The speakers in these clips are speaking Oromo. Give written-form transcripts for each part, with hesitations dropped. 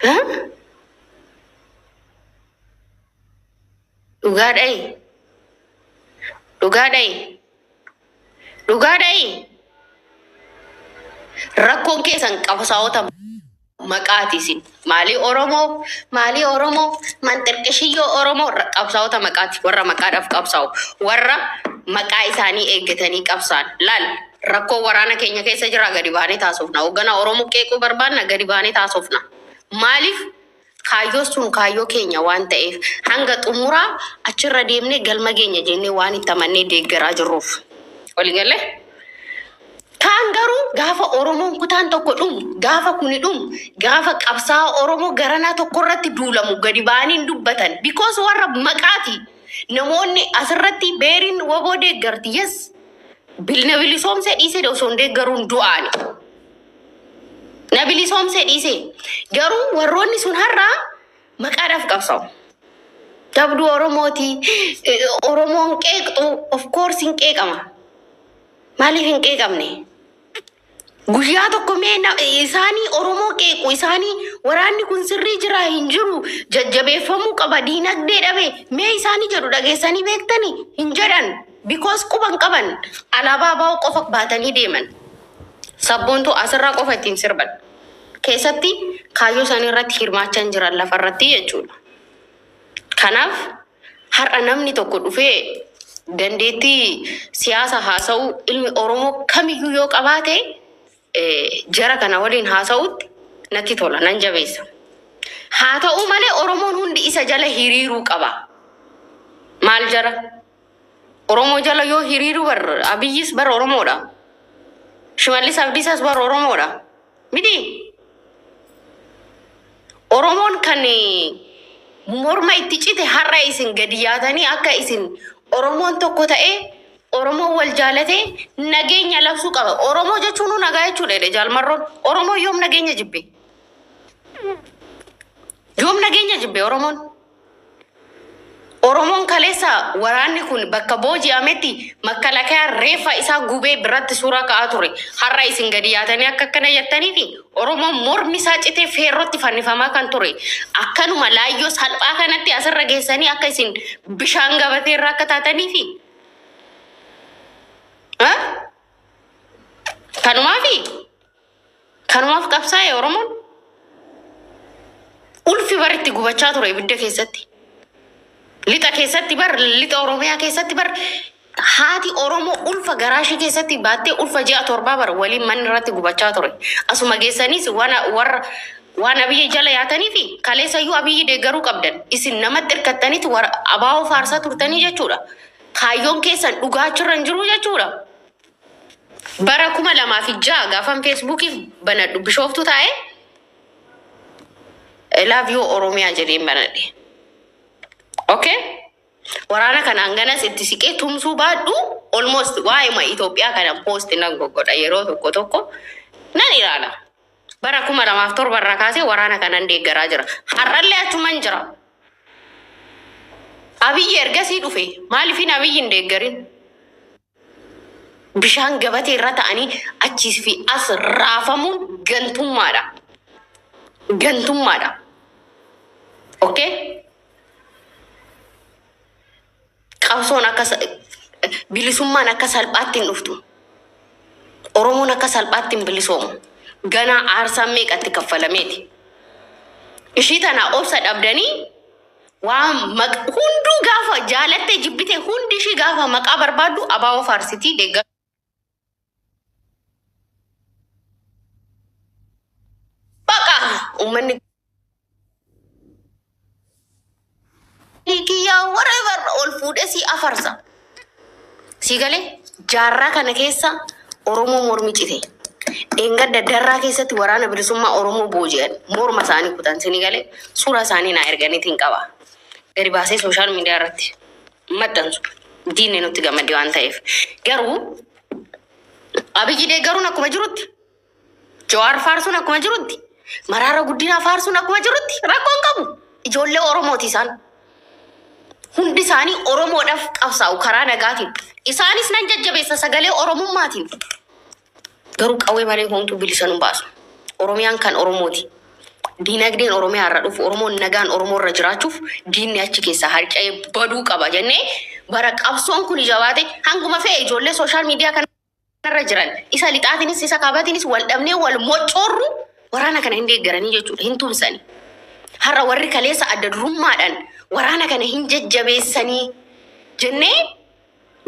Hah? Dhugaadhai. Dhugaadhai. Dhugaadhai. Rakkoon keessan qabsaa'ota maqaatiisin. Maali Oromoo? Maali Oromoo? Manxirqishiyyoo Oromoo qabsaa'ota maqaati. Warra maqaadhaaf qabsaa'u. Warra maqaa isaanii eeggatanii qabsaan. Laal rakkoo waraana keenya keessa jira gadi baanee taasofna. Hoogganaa Oromoo qeequu barbaanna gadi baanee taasofna. Maaliif? Kaayyoo sun kaayyoo keenya waan ta'eef hanga xumuraa achirra deemnee galma keenya jennee waan itti amannee deeggaraa jirruuf. Waliigalee? Kaan garuu gaafa Oromoon kutaan tokko dhumu, gaafa kuni dhumu, gaafa qabsaa Oromoo garanaa tokko irratti duulamu gadi baaniin dubbatan. Because warra maqaati. Namoonni asirratti beeriin waboo deeggarti. Yes. Na bilisoomsee dhiisee osoo hin deeggaruun du'aani. Na bilisoomsee dhiisee. Garuu warroonni sun har'aa maqaadhaaf qabsaa'u. Dabduu Oromooti. Oromoon qeeqxu of course hin qeeqama. Maaliif hin qeeqamne? Guyyaa tokko mee isaanii Oromoo qeequ isaanii waraanni kun sirrii jira hin jiru jajjabeeffamuu qaba diinagdee dhabe mee isaanii jedhu dhageessanii beektanii hin jedhan because quban qaban alaabaa baa'u qofa baatanii deeman sabboontu asirraa qofa ittiin sirban keessatti kaayyoo isaanii irratti hirmaachaa hin jiran lafarratti jechuudha. Kanaaf har'a namni tokko dhufee dandeettii siyaasa haasa'uu ilmi Oromoo kamiyyuu yoo qabaate jara kana waliin haasa'utti natti tola nan jabeessa. Haa ta'u malee Oromoon hundi isa jala hiriiruu qaba. Maal jara? Oromoo jala yoo hiriiru bar Abiyyis bar Oromoodha. Shimallis Abdiisaas bar Oromoodha. Miti Oromoon kan morma itti cite har'a isin gadi yaatanii akka isin Oromoon tokko ta'ee Oromoo wal jaalatee nageenya labsuu qaba. Oromoo jechuun nagaa jechuudha jaalmarroon. Oromoo yoom nageenya jibbe? Yoom nageenya jibbe Oromoon? Oromoon kaleessa waraanni kun bakka booji'ametti makkalakaa reeffa isaa gubee biratti suuraa ka'aa ture. Har'a isin gadi yaatanii akka akkana jettaniifi Oromoon mormi isaa citee feerrootti fannifamaa kan ture. Akkanuma laayyoo salphaa kanatti asirra geessanii akka isin bishaan gabatee irraa akka taataniifi. Kanumaaf qabsaa'e Oromoon ulfi baritti gubachaa ture ibidda keessatti. Lixa keessatti bar lixa Oromiyaa keessatti bar haati Oromoo ulfa garaashii keessatti baattee ulfa ji'a torbaa bar waliin manni irratti gubachaa ture. Asuma geessaniis waan Abiyyi jala yaatanii fi kaleessayyuu Abiyyi deeggaruu qabdan. Isin namatti hirkattaniiti abaa'oo faarsaa turtanii jechuudha. Kaayyoon keessan dhugaachirra hin jiru jechuudha. Bara 2006 gaafan Feesbuukiif banadhu Bishooftu taa'e love you Oromiyaa jedheen banadhe. Okay? Waraana kanaan ganas itti siqee tumsuu baadhu almost waa'ima Itoophiyaa kana post nan goggodha yeroo tokko nan ilaala. Bara 2007 irraa kaasee waraana kanan deeggaraa jira. Har'allee achuman jira. Abiyyi ergasii dhufe maaliifin Abiyyi hin deeggarin? Bishaan gabatee irra ta'anii achiis fi as raafamuun gantummaadha. Gantummaadha. Okay? Qabsoon akka bilisummaan akka salphaatti hin dhuftu. Oromoon akka salphaatti hin bilisoomu. Ganaa aarsaan meeqatti kaffalameeti. Ishii tana obsa dhabdanii waan hunduu gaafa jaalattee jibbite hundi ishii gaafa maqaa barbaaddu abaa'oo faarsitii deeggar. Uummanni kiyyaa whatever ol fuudhee si afarsa. Si galee jaarraa kana keessa Oromoo mormi cite. Dheengadda darraa keessatti waraana bilisummaa Oromoo booji'an morma isaanii kutan si galee suuraa isaanii naa erganiitiin qaba. Gadi baasee sooshaal miidiyaa irratti maxxansu diinni nutti gammadde waan ta'eef. Garuu Abiyyi deeggaruun akkuma jirutti Jawaar faarsuun akkuma jirutti Maraara Guddinaa faarsuun akkuma jirutti rakkoon qabu. Ijoollee Oromooti isaan. Hundi isaanii Oromoodhaaf qabsaa'u karaa nagaatiin. Isaanis nan jajjabeessa sagalee Oromummaatiin. Garuu qawwee malee homtuu bilisa nu baasu. Oromiyaan kan Oromooti. diinagdeen Oromiyaa irra dhufu Oromoon nagaan Oromoo irra jiraachuuf diinni achi keessa harca'ee baduu qaba jennee bara qabsoon kun jabaate hanguma fe'e ijoollee sooshaal miidiyaa kanarra jiran isa lixaatiinis isa kaabatiinis wal dhabnee wal mocorru waraana kana hin deeggaranii jechuudha hin tumsanii. Har'a warri kaleessa adda durummaadhaan waraana kana hin jajjabeessanii jennee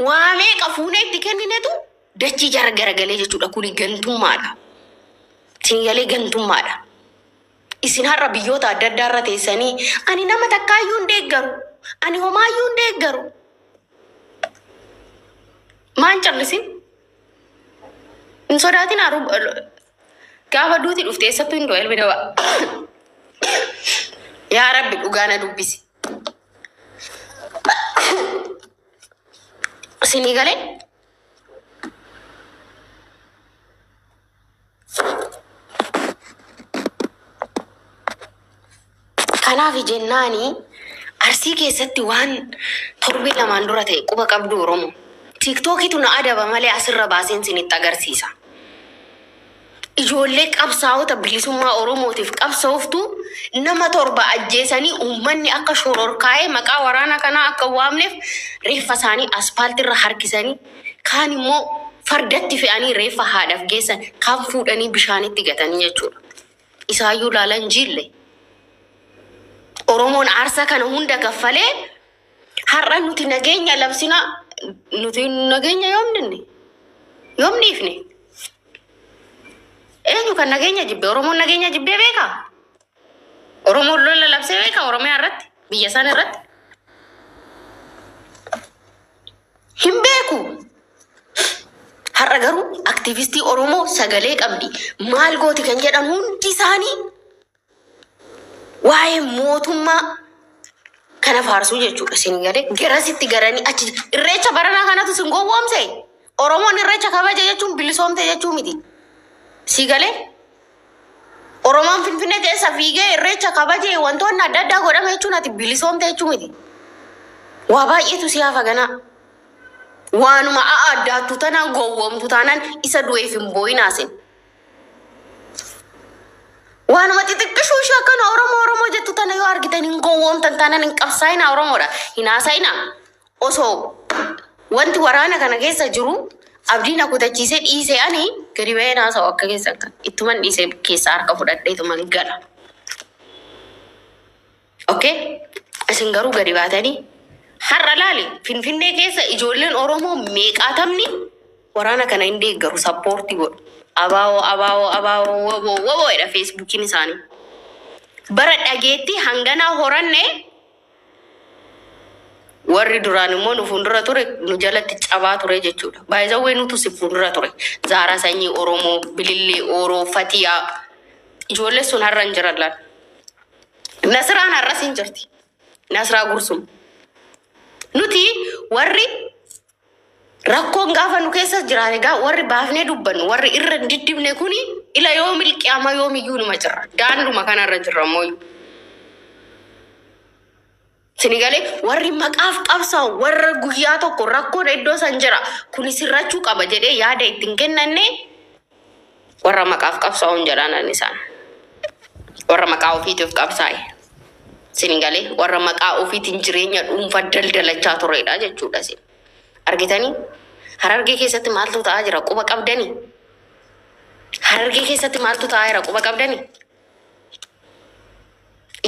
waa meeqa fuunee itti kenninetu dachii jara garagalee jechuudha. Kuni gantummaadha. Singalee gantummaadha. Isin har'a biyyoota adda addaa irra teessanii ani nama takkaayyuu hin deeggaru. Ani homaayyuu hin deeggaru. Maan callisin? Hin sodaatin gaafa duuti dhufte eessattuu hin do'el bidaba. Yaa Rabbi dhugaana dubbisi. Sinii galee? Kanaaf jennaani Arsii keessatti waan torbee lamaan dura ta'e quba qabdu Oromoo. TikTokitu na adaba malee asirra baaseen sinitti agarsiisa. Ijoollee qabsaa'ota bilisummaa Oromootiif qabsooftu nama torba ajjeesanii uummanni akka shororkaa'ee maqaa waraana kanaa akka waamneef reeffa isaanii aspaaltiirra harkisanii kaan immoo fardatti fe'anii reeffa haadhaaf geessan kaan fuudhanii bishaanitti gatanii jechuudha. Isaayyuu laalan jille. Oromoon aarsaa kana hunda kaffalee har'a nuti nageenya labsina nuti nageenya yoom dhiifne? Eenyu kan nageenya jibbe? Oromoon nageenya jibbee beekaa? Oromoon lola labsee beekaa Oromiyaa irratti biyya isaan irratti? Hin beeku. Har'a garuu aktiivistii Oromoo sagalee qabdi. Maal gooti kan jedhan hundi isaanii waa'ee mootummaa kana faarsuu jechuudha. Isin galee garasitti garanii achi irreecha baranaa kanatu sin gowwoomse. Oromoon irreecha kabaja jechuun bilisoomte jechuu miti. Si galee Oromoon Finfinnee keessa fiigee irreecha kabajee wantoonni adda addaa godhame jechuun ati bilisoomte jechuu miti. Waa baay'eetu si hafa ganaa. Waanuma addaattu tanaan gowwoomtu taanaan isa du'eef hin boo'inaasin. Waanuma xixiqqishuu ishee akkana Oromoo jettu tana yoo argitan hin gowwoomtan taanaan hin qabsaa'ina Oromoodha. Hin haasa'ina. Osoo wanti waraana kana keessa jiru abdiin kutachiisee dhiisee ani gadi ba'ee haasa'u akka keessan kan ittuman dhiisee keessaa harka fudhadheetuman gala. Okay? Isin garuu gadi baatanii har'a laali Finfinnee keessa ijoolleen Oromoo meeqaatamni waraana kana hin deeggaru sappoortii godhu. Abaawoo woboodha Feesbuukiin isaanii. Bara dhageetti hanganaa horanne warri duraan immoo nu fuuldura ture nu jalatti cabaa ture jechuudha. Baay'isawwee nutu si fuuldura ture. Zaaraa sanyii Oromoo, Bilillee Oroo, Fatiyaa. Ijoollee sun har'a hin jiran laal. Nasiraan har'as hin jirti. Nasiraa Gursum. Nuti warri rakkoon gaafa nu keessa jiraane warri baafnee dubbannu warri irra diddibne kuni ila yoo milqiyaama yoomiyyuu numa jirra. Daanduma kanarra jirra mooyyuu. Sinigalee warri maqaaf qabsaa'u warra guyyaa tokko rakkoon iddoo san jira kuni sirrachuu qaba jedhee yaada ittiin kennanne warra maqaaf qabsaa'uun jedhanan isaan. Warra maqaa ofiitiif qabsaa'e. Sinigalee warra maqaa ofiitiin jireenya dhuunfaa daldalachaa turedha jechuudha isin. Argitanii? Harargee keessatti maaltu ta'aa jira quba qabdanii? Harargee keessatti maaltu ta'aa jira quba qabdanii?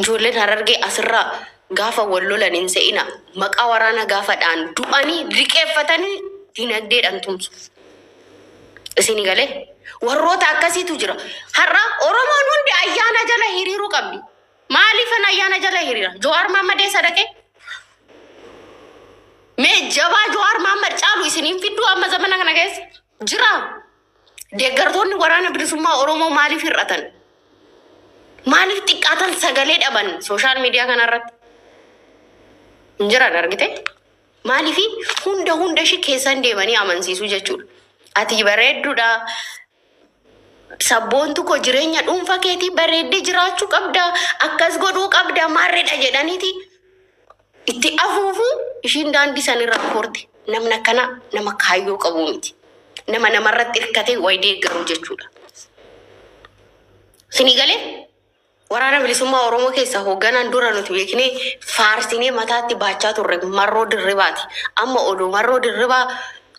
Ijoolleen Harargee asirraa gaafa wal lolan hin se'ina maqaa waraana gaafadhaan du'anii liqeeffatanii dinagdeedhaan tumsu. Isin galee warroota akkasiitu jira. Har'a Oromoon hundi ayyaana jala hiriiruu qabdi. Maaliifan ayyaana jala hiriira? Jawaar Mohammed sadaqee? Mee jabaa Jawaar Mohammed caalu isiniin fidduu amma zamana kana keessa jira. Deeggartoonni waraana bilisummaa Oromoo maaliif hir'atan? Maaliif xiqqaatan sagalee dhaban sooshaal miidiyaa kanarratti? Injiran argite? Maaliifi hunda ishii keessan deemanii amansiisuu jechuudha. Ati bareedduudha. Sabboontu ko jireenya dhuunfaa keetii bareeddee jiraachuu qabda. Akkas godhuu qabda maarreedha jedhaniiti. Itti afuufu ishiin daandii sanirra koorte. Namni akkana nama kaayyoo qabu miti. Nama namarratti hirkatee wayi deeggaru jechuudha. Sinigalee Waraana bilisummaa Oromoo keessa hoogganaan dura nuti beeknee faarsinee mataatti baachaa turre Marroo Dirribaati. Amma oduu Marroo Dirribaa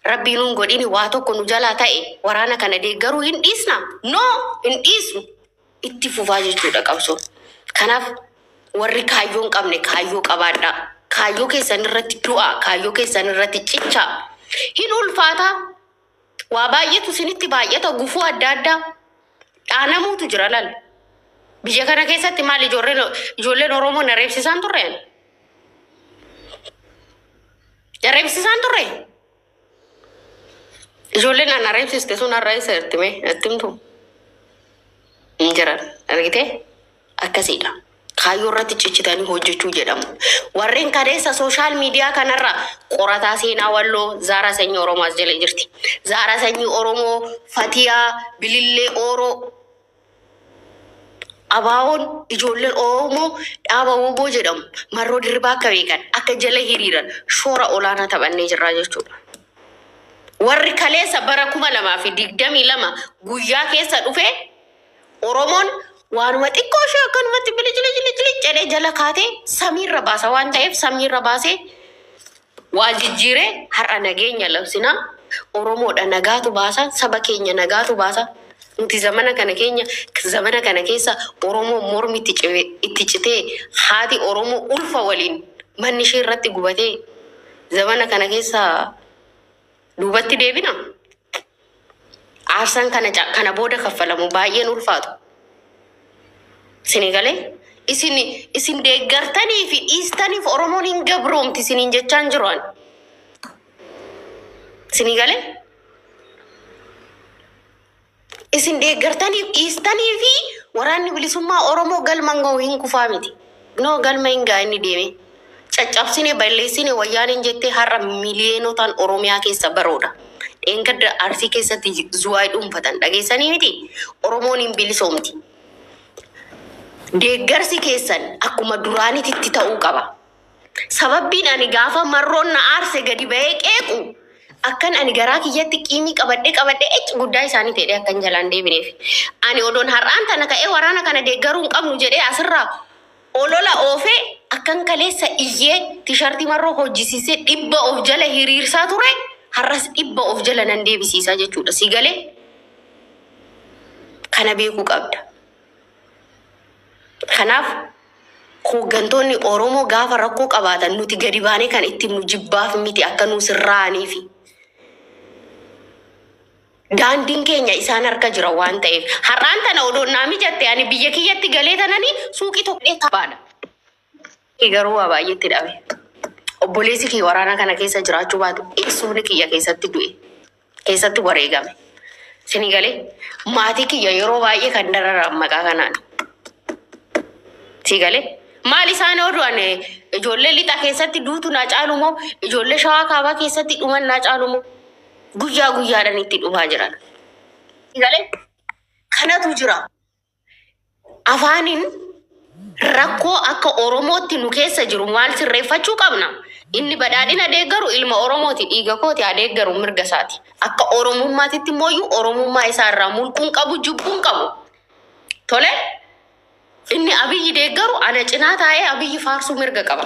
Rabbiin nuun godhini waa tokko nu jalaa ta'e waraana kana deeggaruu hin dhiisna. No, hin dhiisnu. Itti fufaa jechuudha qabsoon. Kanaaf warri kaayyoo hin qabne kaayyoo qabaadhaa. Kaayyoo keessan irratti du'aa, kaayyoo keessan irratti cichaa. Hin ulfaataa. Waa baay'eetu isinitti baay'ata gufuu adda addaa. Dhaanamuutu jira lal. Biyya kana keessatti maal ijoolleen Oromoo na reebsisaan turreen? Na reebsisaan turre? Ijoolleen na reebsiste sun har'a isa hirtime ittimtu. Hin jiran argitee akkasiidha. Kaayyoo irratti cichitanii hojjechuu jedhamu. Warreen kadeessa sooshaal miidiyaa kanarra qorataa seenaa Walloo Zaara Sanyii Oromoo as jala jirti. Zaara Sanyii Oromoo, Fatiyaa, Bilillee Ooroo. Abaawoon ijoolleen Oromoo dhaaba Woboo jedhamu Marroo Dirribaa akka beekan akka jala hiriiran shoora olaanaa taphannee jirraa jechuudha. Warri kaleessa bara 2022 guyyaa keessa dhufe Oromoon waanuma xiqqoo ishee akkanumatti bilijili jedhee jala kaatee samiirra baasa waan ta'eef samiirra baasee waa jijjiiree har'a nageenya labsinaa Oromoodha nagaatu baasa saba keenya nagaatu baasa. Nuti zamana kana keessa Oromoo mormi itti citee haati Oromoo ulfa waliin manni ishee irratti gubatee zamana kana keessa duubatti deebina. Aarsaan kana booda kaffalamu baay'een ulfaatu. Sinigalee isin deeggartanii fi dhiistaniif Oromoon hin gabroomti isiniin jechaan jiruan. Sinigalee isin deeggartanii dhiistanii fi waraanni bilisummaa Oromoo galman ga'u hin kufaa miti. No galma hin gaa inni deeme. Caccabsine balleessine wayyaaniin jettee har'a miliyonotaan Oromiyaa keessa baroodha. Dheengadda Arsii keessatti zuwaay dhuunfatan dhageessanii miti. Oromoon hin bilisoomti. Deeggarsi keessan akkuma duraanitti ta'uu qaba. Sababbiin ani gaafa marroon na aarse gadi ba'ee qeequ akkan ani garaa kiyyatti qiimii qabadhe guddaa isaanii ta'ee akkan jalaan deebineef. Ani odoon har'aan tana ka'ee waraana kana deeggaruu hin qabnu jedhee asirraa olola oofee akkan kaleessa iyyee tishartii marroo hojjisiisee dhibba of jala hiriirsaa ture har'as dhibba of jala nan deebisiisaa jechuudha. Si galee kana beekuu qabda. Kanaaf hooggantoonni Oromoo gaafa rakkoo qabaatan nuti gadi baanee kan itti nu jibbaaf miti akka nu sirraaniifi. Daandiin keenya isaan harka jira waan ta'eef har'aan tana odoon naami jette ani biyya kiyyatti galee tananii suuqii tokkee tabaadha. Garuu waa baay'eetti dhabe. Obboleessi kiyya waraana kana keessa jiraachuu baatu eessuufni kiyya keessatti du'e keessatti wareegame. Sinigalee maatii kiyya yeroo baay'ee kan dararan maqaa kanaan. Sigalee maal isaan oduun ijoollee lixa keessatti duutu naa caalu moo ijoollee shawaa kaabaa keessatti dhuman naa caalu moo guyyaa guyyaadhaan itti dhumaa jiran. Sigalee kanatu jira. Afaaniin rakkoo akka Oromootti nu keessa jiru maal sirreeffachuu qabna. Inni badhaadhina deeggaru ilma Oromooti dhiiga kooti adeeggaru mirga isaati. Akka Oromummaatitti mooyyuu Oromummaa isaarraa mulquun qabu jibbuun qabu. Tole. Inni Abiyyi deeggaru ana cinaa taa'ee Abiyyi faarsuu mirga qaba.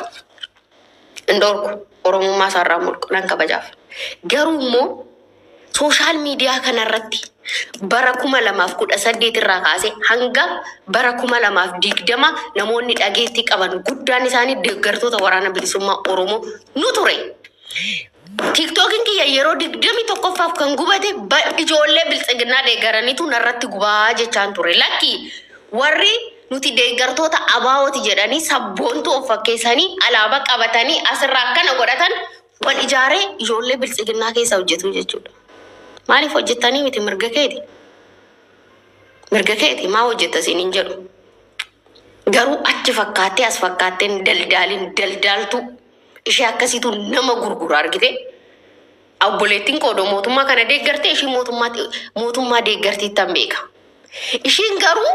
Indoorku Oromummaa isaarraa mulqu nan kabajaaf. Garuu immoo sooshaal miidiyaa kanarratti bara 2018 irraa kaasee hanga bara 2020 namoonni dhageettii qaban guddaan isaanii deeggartoota waraana bilisummaa Oromoo nu ture. TikTokin kiyya yeroo 21ffaaf kan gubate ijoollee biltsiginnaa deeggaraniitu narratti gubaa jechaan ture. Lakki warri nuti deeggartoota abaawoti jedhanii sabboontu of fakkeessanii alaabaa qabatanii asirraa akkana godhatan wal ijaaree ijoollee biltsiginnaa keessa hojjetu jechuudha. Maaliif hojjettanii miti mirga keeti? Mirga keeti maa hojjetta isiniin jedhu. Garuu achi fakkaattee as fakkaatteen daldaaltu ishee akkasiitu nama gurgura argite. Obboleettiin qoodoo mootummaa kana deeggartee ishii mootummaa deeggartiittan beeka. Ishiin garuu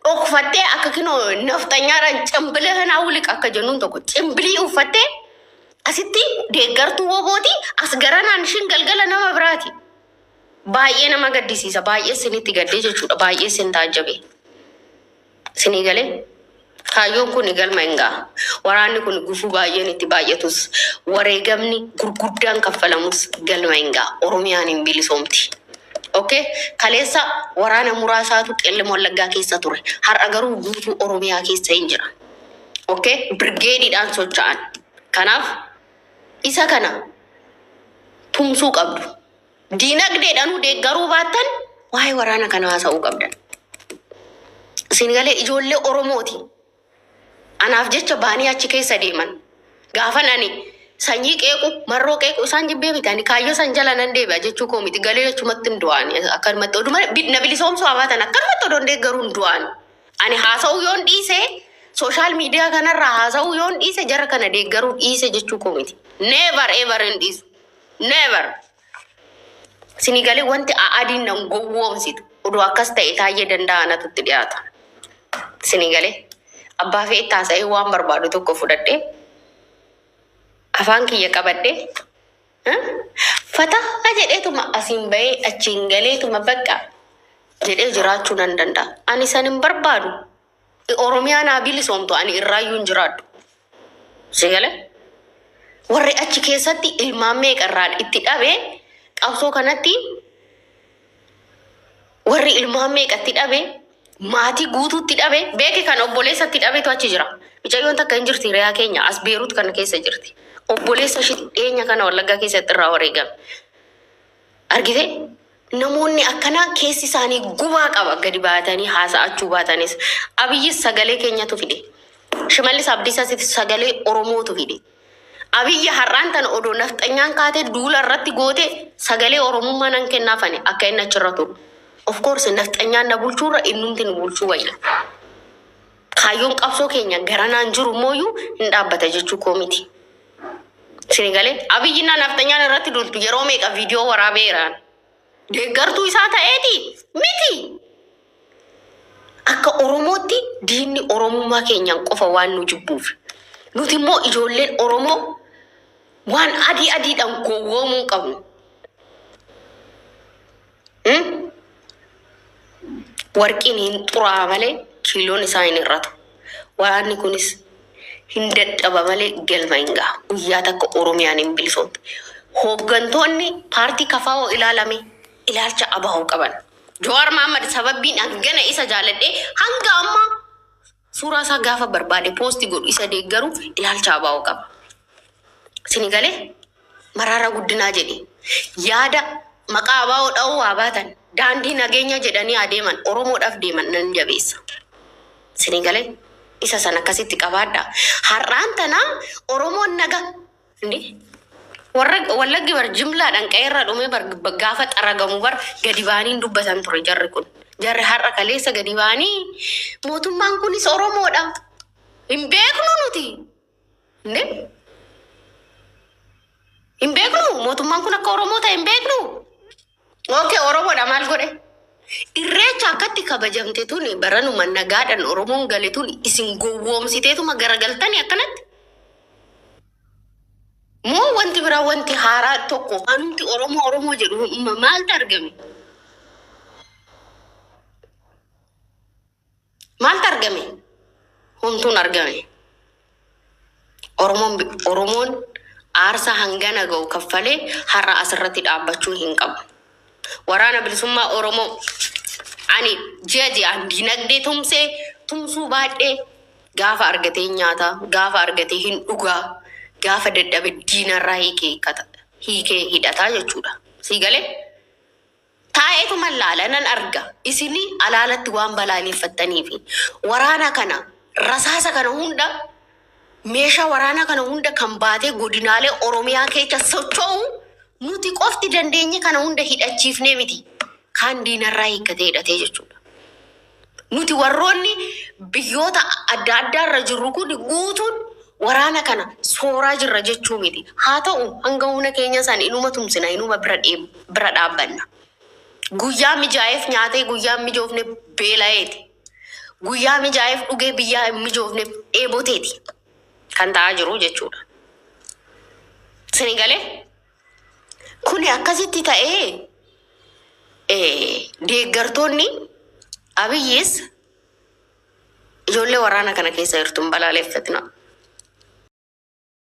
dhokfattee akka kinoo naftanyaadhaan cimbilee kanaa wuliq akka jennuun tokko cimbilii uffattee asitti deeggartuu Wobooti as garanaan ishiin galgala nama biraati. Baay'ee nama gaddisiisa baay'ee isinitti gaddee jechuudha baay'ee isin taajjabe. Sinigale. Kaayyoon kun galma hin ga'a. Waraanni kun gufuu baay'een itti baay'atus wareegamni gurguddaan kaffalamus galma hin ga'a. Oromiyaan hin bilisoomti. Okay? Kaleessa waraana muraasaatu qellem wallaggaa keessa ture. Har'a garuu guutuu Oromiyaa keessa hin jira. Okay? Birgeediidhaan socho'an. Kanaaf isa kana tumsuu qabdu. Diinagdeedhaanuu deeggaruu baattan waa'ee waraana kana haasa'uu qabdan. Singalee ijoollee Oromooti. Anaaf jecha baanii achi keessa deeman. Gaafan ani sanyii qeequ marroo qeequ isaan jibbee bitani kaayyoo san jala nan deebi'a jechuu koo miti galee jechumatti hin du'an akkanumatti oduma na bilisoomsuu habaatan akkanumatti odoon deeggaruu hin du'an. Ani haasa'uu yoon dhiise sooshaal miidiyaa kanarraa haasa'uu yoon dhiise jara kana deeggaruu dhiise jechuu koo miti. Never ever hin dhiisu. Never. Sinigalee wanti adiin nan gowwoomsitu oduu akkas ta'e taayee danda'anatutti dhiyaata. Sinigalee. Abbaa fi taasa'ee waan barbaadu tokko fudhadhee afaan kiyya qabadhee fataa jedheetuma asiin bahee achiin galeetuma bakka jedhee jiraachuu nan danda'a. Ani san hin barbaadu. Oromiyaa naa bilisoomtu ani irraayyuu hin jiraadhu. Sigale warri achi keessatti ilmaan meeqarraan itti dhabee qabsoo kanatti warri ilmaan meeqatti dhabee maatii guutuutti dhabe beeke kan obboleessatti dhabeetu achi jira. Mucayyoon takka hin jirti riyaa keenya as Beerut kana keessa jirti. Obboleessa dhiyeenya kana Wallaggaa keessatti irraa wareegame. Argite namoonni akkanaa keessi isaanii gubaa qaba gadi baatanii haasa'achuu baatanis. Abiyyis sagalee keenyatu fide. Shimallis Abdiisaas sagalee Oromootu fide. Abiyyi har'aan tana odoo nafxanyaan kaatee duula irratti goote sagalee Oromummaa nan kennaafane akka inni achirra turu. Of course, nafxanyaan na bulchuurra innumti nu bulchuu wayya. Kaayyoon qabsoo keenya garanaan jiru mooyyuu hin dhaabbata jechuu koo miti. Sinigalee Abiyyinaa nafxanyaan irratti dultu yeroo meeqa viidiyoo waraabeeraan. Deeggartuu isaa ta'eeti miti. Akka Oromootti diinni Oromummaa keenyaan qofa waan nu jibbuuf. Nuti immoo ijoolleen Oromoo waan adiidhaan gowwoomuu qabnu. Warqiin hin xuraa'aa malee kiiloon isaa hin hir'atu. Waraanni kunis hin dadhaba malee galma hin ga'a. Guyyaa takka Oromiyaan hin bilisoomtu. Hooggantoonni paartii kafaa'oo ilaalame ilaalcha abaa'uu qaban. Jawaar Mohaammed sababbiin hangana isa jaaladhee hanga ammaa suuraa isaa gaafa barbaade poostii godhu isa deeggaru ilaalcha abaa'uu qaba. Sinigalee Mararaa Guddinaa jedhe yaada maqaa abaa'oo dha'uu waa baatan. Daandii nageenya jedhanii adeeman Oromoodhaaf deeman nan jabeessa. Sinigalee isa sana akkasitti qabaadha. Har'aan tana Oromoon naga warra Wallaggi bar jimlaadhaan qe'eerra dhume bar gaafa xaragamu bar gadi baanii dubbatan ture jarri kun. Jarri har'a kaleessa gadi baanii mootummaan kunis Oromoodha. Hin beeknu nuti. Hin beeknu mootummaan kun akka Oromoo ta'e hin beeknu. Okay, Oromoodha maal godhe? Irreecha akkatti kabajamte tuni baranuma nagaadhaan Oromoon gale tuni isin gowwoomsiteetuma garagaltanii akkanatti. Moo wanti biraa wanti haaraa tokko anumti Oromoo jedhu maaltu argame? Maaltu argame? Homtuun argame. Oromoon aarsaa hangana ga'u kaffalee har'a asirratti dhaabbachuu hin qabu. Waraana bilisummaa Oromoo ani ji'aan dinagdee tumsuu baadhee gaafa argatee nyaata gaafa argatee hin dhugaa gaafa dadhabe diinarraa hiikee hidhataa jechuudha. Siigalee taa'eetu mallaala nan arga isinii alaalatti waan balaaleffattaniifi waraana kana rasaasa kana hunda meeshaa waraana kana hunda kan baatee godinaalee Oromiyaa keessa socho'u nuti qofti dandeenye kana hunda hidhachiifnee miti. Kan diinarraa hiikkatee hidhatee jechuudha. Nuti warroonni biyyoota adda addaarra jirru kun guutuun waraana kana sooraa jirra jechuu miti. Haa ta'u hanga humna keenya san inuma tumsina inuma bira dhaabbanna. Guyyaa mijaa'eef nyaatee guyyaa mijoofne beela'eeti. Guyyaa mijaa'eef dhugee biyyaa mijoofne dheeboteeti. Kan ta'aa jiru jechuudha. Sinigalee kuni akkasitti ta'ee deeggartoonni Abiyyis ijoollee waraana kana keessa jirtu hin balaaleffatina.